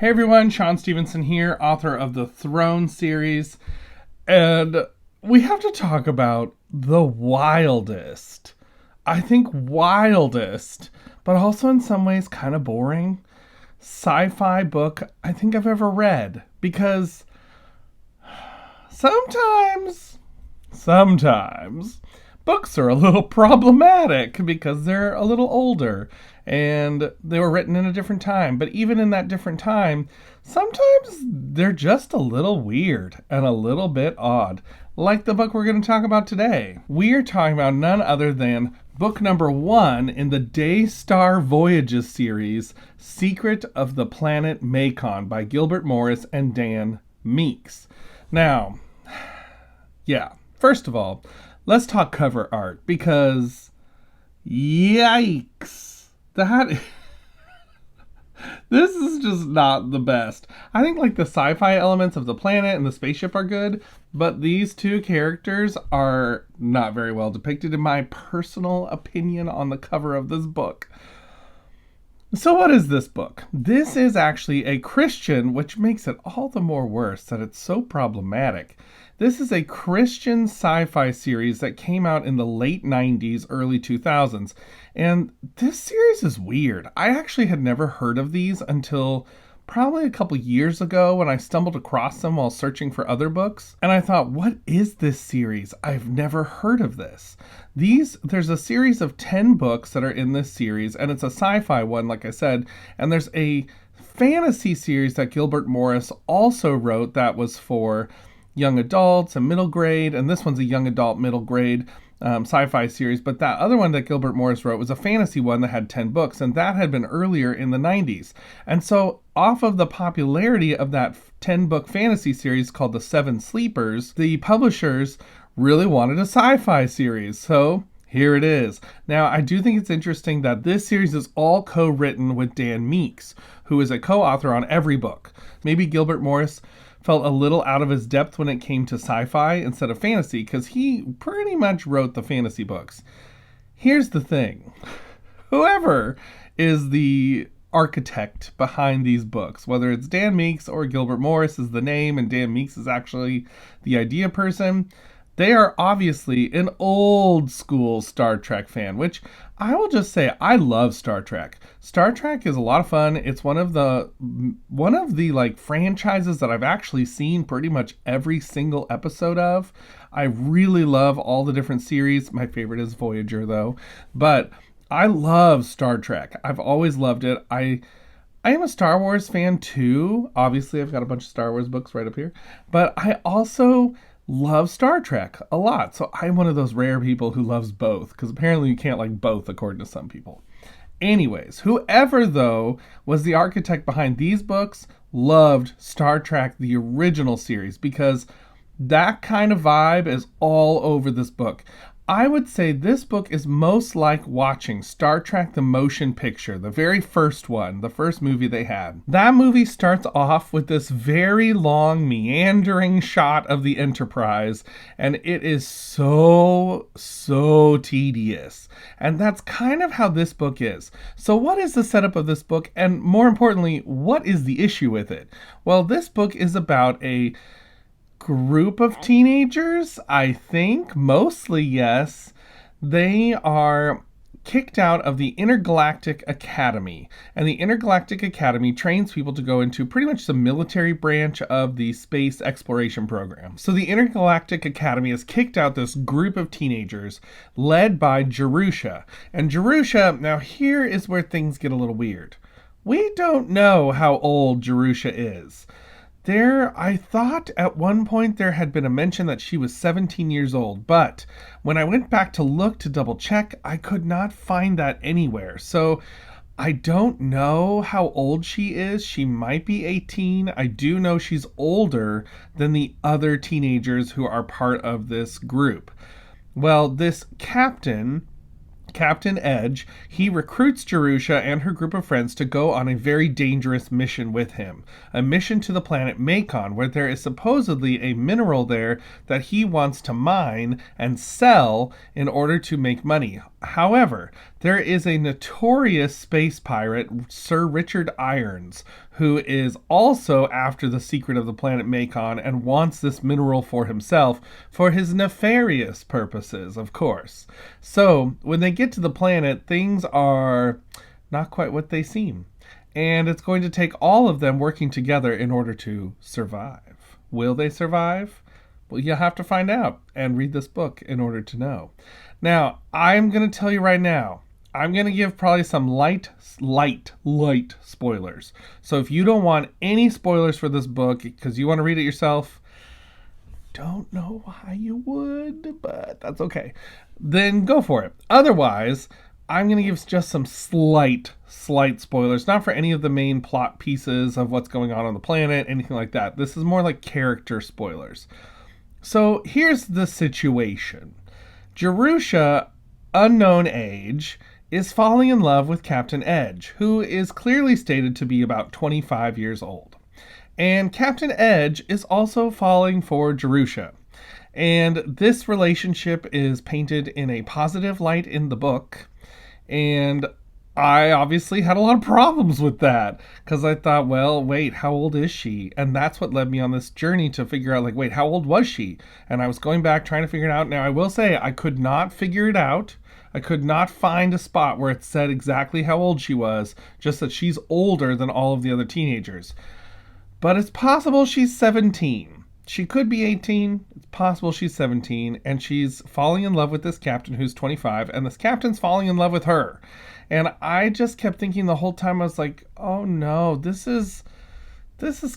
Hey everyone, Shaun Stevenson here, author of the Throne series, and we have to talk about the wildest, I think wildest, but also in some ways kind of boring sci-fi book I think I've ever read. Because sometimes books are a little problematic because they're a little older and they were written in a different time. But even in that different time, sometimes they're just a little weird and a little bit odd. Like the book we're going to talk about today. We are talking about none other than book number 1 in the Daystar Voyages series, Secret of the Planet Makon by Gilbert Morris and Dan Meeks. Now, yeah, first of all, let's talk cover art because yikes. This is just not the best. I think like the sci-fi elements of the planet and the spaceship are good, but these two characters are not very well depicted in my personal opinion on the cover of this book. So what is this book? This is actually a Christian, which makes it all the more worse that it's so problematic. This is a Christian sci-fi series that came out in the late 90s, early 2000s. And this series is weird. I actually had never heard of these until probably a couple years ago when I stumbled across them while searching for other books. And I thought, what is this series? I've never heard of this. There's a series of 10 books that are in this series, and it's a sci-fi one, like I said. And there's a fantasy series that Gilbert Morris also wrote that was for young adults and middle grade, and this one's a young adult middle grade sci-fi series. But that other one that Gilbert Morris wrote was a fantasy one that had 10 books, and that had been earlier in the 90s. And so off of the popularity of that 10-book fantasy series called The Seven Sleepers, the publishers really wanted a sci-fi series, so here it is. Now, I do think it's interesting that this series is all co-written with Dan Meeks, who is a co-author on every book. Maybe Gilbert Morris felt a little out of his depth when it came to sci-fi instead of fantasy, because he pretty much wrote the fantasy books. Here's the thing. Whoever is the architect behind these books, whether it's Dan Meeks or Gilbert Morris is the name and Dan Meeks is actually the idea person, they are obviously an old school Star Trek fan, which I will just say I love Star Trek. Star Trek is a lot of fun. It's one of the like franchises that I've actually seen pretty much every single episode of. I really love all the different series. My favorite is Voyager though, but I love Star Trek. I've always loved it. I am a Star Wars fan too. Obviously, I've got a bunch of Star Wars books right up here, but I also love Star Trek a lot. So I'm one of those rare people who loves both, because apparently you can't like both according to some people. Anyways, whoever though was the architect behind these books loved Star Trek the original series, because that kind of vibe is all over this book. I would say this book is most like watching Star Trek the Motion Picture, the very first one, the first movie they had. That movie starts off with this very long, meandering shot of the Enterprise, and it is so tedious. And that's kind of how this book is. So what is the setup of this book? And more importantly, what is the issue with it? Well, this book is about a group of teenagers, I think, mostly yes. They are kicked out of the Intergalactic Academy, and the Intergalactic Academy trains people to go into pretty much the military branch of the space exploration program. So the Intergalactic Academy has kicked out this group of teenagers led by Jerusha. And Jerusha, now here is where things get a little weird. We don't know how old Jerusha is. I thought at one point there had been a mention that she was 17 years old, but when I went back to look to double check, I could not find that anywhere. So I don't know how old she is. She might be 18. I do know she's older than the other teenagers who are part of this group. Well, this captain Captain Edge, he recruits Jerusha and her group of friends to go on a very dangerous mission with him. A mission to the planet Makon, where there is supposedly a mineral there that he wants to mine and sell in order to make money. However, there is a notorious space pirate, Sir Richard Irons, who is also after the secret of the planet Makon and wants this mineral for himself for his nefarious purposes, of course. So, when they get to the planet, things are not quite what they seem. And it's going to take all of them working together in order to survive. Will they survive? Well, you'll have to find out and read this book in order to know. Now, I'm going to tell you right now, I'm going to give probably some light spoilers. So if you don't want any spoilers for this book because you want to read it yourself, don't know why you would, but that's okay. Then go for it. Otherwise, I'm going to give just some slight spoilers, not for any of the main plot pieces of what's going on the planet, anything like that. This is more like character spoilers. So here's the situation. Jerusha, unknown age, is falling in love with Captain Edge, who is clearly stated to be about 25 years old. And Captain Edge is also falling for Jerusha. And this relationship is painted in a positive light in the book. And I obviously had a lot of problems with that because I thought, well, wait, how old is she? And that's what led me on this journey to figure out, like, wait, how old was she? And I was going back trying to figure it out. Now, I will say I could not figure it out. I could not find a spot where it said exactly how old she was, just that she's older than all of the other teenagers. But it's possible she's 17. She could be 18. It's possible she's 17. And she's falling in love with this captain who's 25. And this captain's falling in love with her. And I just kept thinking the whole time, I was like, oh no, this is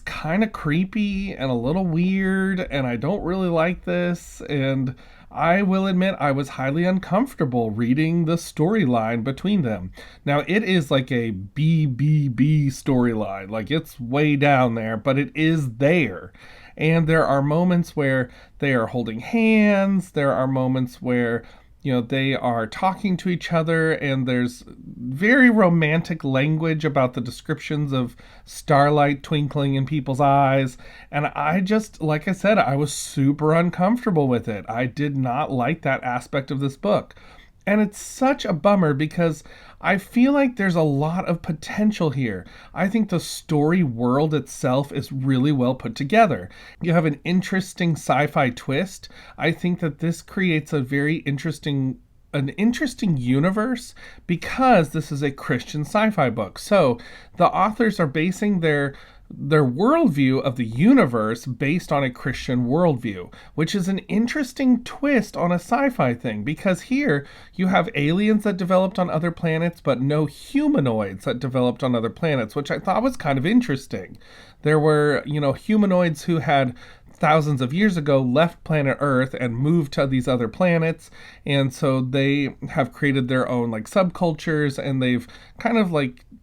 kind of creepy and a little weird. And I don't really like this. And I will admit I was highly uncomfortable reading the storyline between them. Now, it is like a BBB storyline. Like, it's way down there, but it is there. And there are moments where they are holding hands. There are moments where, they are talking to each other, and there's very romantic language about the descriptions of starlight twinkling in people's eyes. And I just, like I said, I was super uncomfortable with it. I did not like that aspect of this book. And it's such a bummer because I feel like there's a lot of potential here. I think the story world itself is really well put together. You have an interesting sci-fi twist. I think that this creates a very interesting universe because this is a Christian sci-fi book. So the authors are basing their worldview of the universe based on a Christian worldview, which is an interesting twist on a sci-fi thing, because here you have aliens that developed on other planets, but no humanoids that developed on other planets, which I thought was kind of interesting. There were, humanoids who had thousands of years ago left planet Earth and moved to these other planets, and so they have created their own subcultures, and they've kind of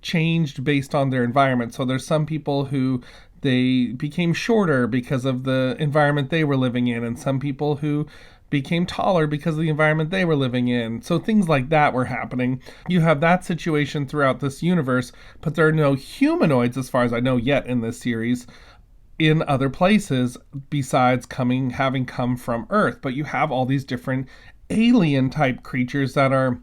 changed based on their environment. So there's some people who they became shorter because of the environment they were living in, and some people who became taller because of the environment they were living in. So things like that were happening. You have that situation throughout this universe, but there are no humanoids, as far as I know, yet in this series in other places besides having come from Earth. But you have all these different alien type creatures that are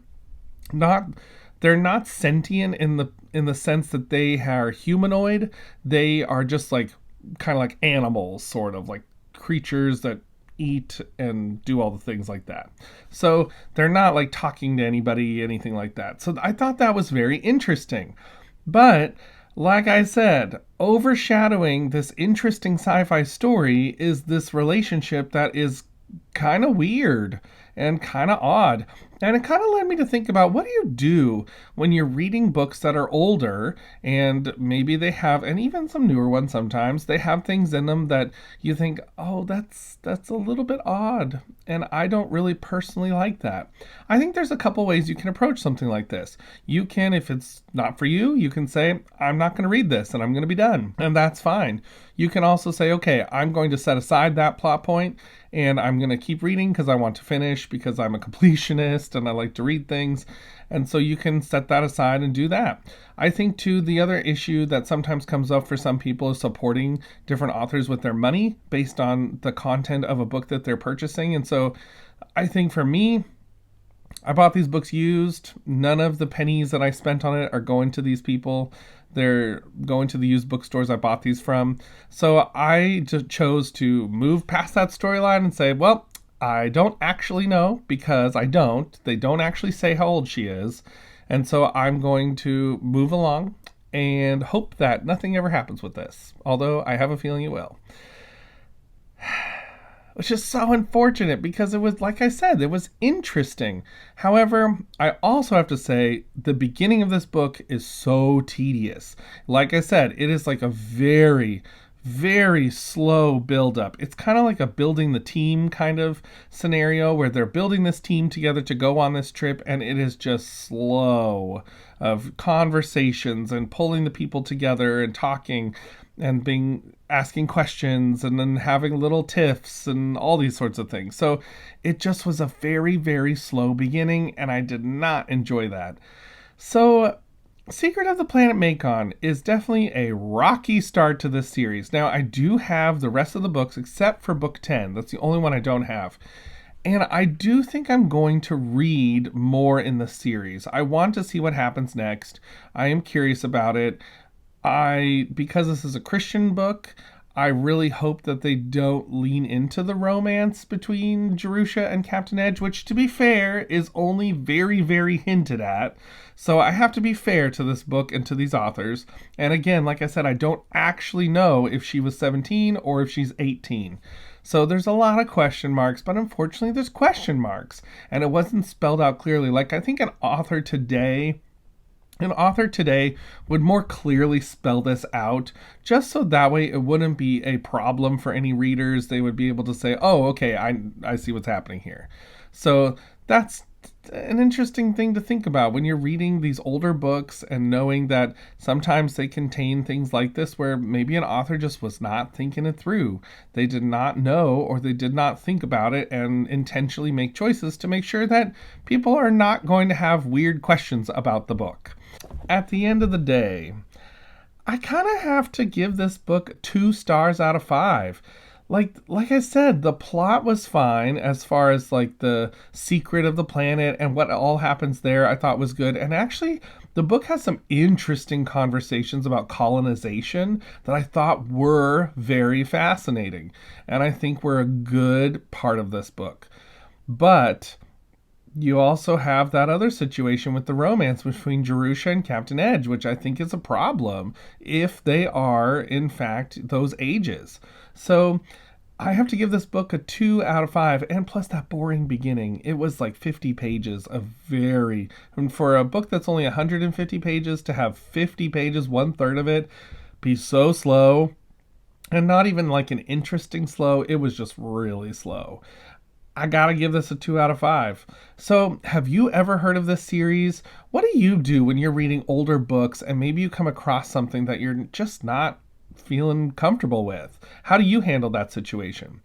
they're not sentient in the sense that they are humanoid. They are just kind of like animals, sort of like creatures that eat and do all the things like that. So they're not talking to anybody, anything like that. So I thought that was very interesting. But like I said, overshadowing this interesting sci-fi story is this relationship that is kind of weird and kind of odd. And it kind of led me to think about, what do you do when you're reading books that are older, and maybe they have, and even some newer ones sometimes, they have things in them that you think, oh, that's a little bit odd, and I don't really personally like that. I think there's a couple ways you can approach something like this. You can, if it's not for you, you can say, I'm not going to read this, and I'm going to be done, and that's fine. You can also say, okay, I'm going to set aside that plot point, and I'm going to keep reading because I want to finish, because I'm a completionist, artist and I like to read things. And so you can set that aside and do that. I think, too, the other issue that sometimes comes up for some people is supporting different authors with their money based on the content of a book that they're purchasing. And so I think for me, I bought these books used. None of the pennies that I spent on it are going to these people. They're going to the used bookstores I bought these from. So I just chose to move past that storyline and say, well, I don't actually know because I don't. They don't actually say how old she is. And so I'm going to move along and hope that nothing ever happens with this. Although I have a feeling it will. Which is so unfortunate because it was, like I said, it was interesting. However, I also have to say the beginning of this book is so tedious. Like I said, it is like a very, very slow build-up. It's kind of like a building the team kind of scenario where they're building this team together to go on this trip, and it is just slow of conversations and pulling the people together and talking and asking questions and then having little tiffs and all these sorts of things. So it just was a very, very slow beginning, and I did not enjoy that. So Secret of the Planet Makon is definitely a rocky start to this series. Now, I do have the rest of the books except for book 10. That's the only one I don't have. And I do think I'm going to read more in the series. I want to see what happens next. I am curious about it. Because this is a Christian book, I really hope that they don't lean into the romance between Jerusha and Captain Edge, which, to be fair, is only very, very hinted at. So I have to be fair to this book and to these authors. And again, like I said, I don't actually know if she was 17 or if she's 18. So there's a lot of question marks, but unfortunately there's question marks. And it wasn't spelled out clearly. Like, I think an author today would more clearly spell this out, just so that way it wouldn't be a problem for any readers. They would be able to say, oh, okay, I see what's happening here. So that's an interesting thing to think about when you're reading these older books and knowing that sometimes they contain things like this where maybe an author just was not thinking it through. They did not know, or they did not think about it and intentionally make choices to make sure that people are not going to have weird questions about the book. At the end of the day, I kind of have to give this book 2 stars out of 5. Like I said, the plot was fine as far as like the secret of the planet and what all happens there. I thought was good. And actually, the book has some interesting conversations about colonization that I thought were very fascinating. And I think were a good part of this book. But you also have that other situation with the romance between Jerusha and Captain Edge, which I think is a problem if they are, in fact, those ages. So I have to give this book a 2 out of 5, and plus that boring beginning. It was like 50 pages of and for a book that's only 150 pages, to have 50 pages, 1/3 of it, be so slow, and not even like an interesting slow. It was just really slow. I gotta give this a 2 out of 5. So, have you ever heard of this series? What do you do when you're reading older books and maybe you come across something that you're just not feeling comfortable with? How do you handle that situation?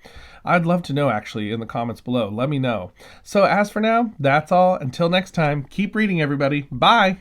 I'd love to know, actually, in the comments below. Let me know. So, as for now, that's all. Until next time, keep reading, everybody. Bye!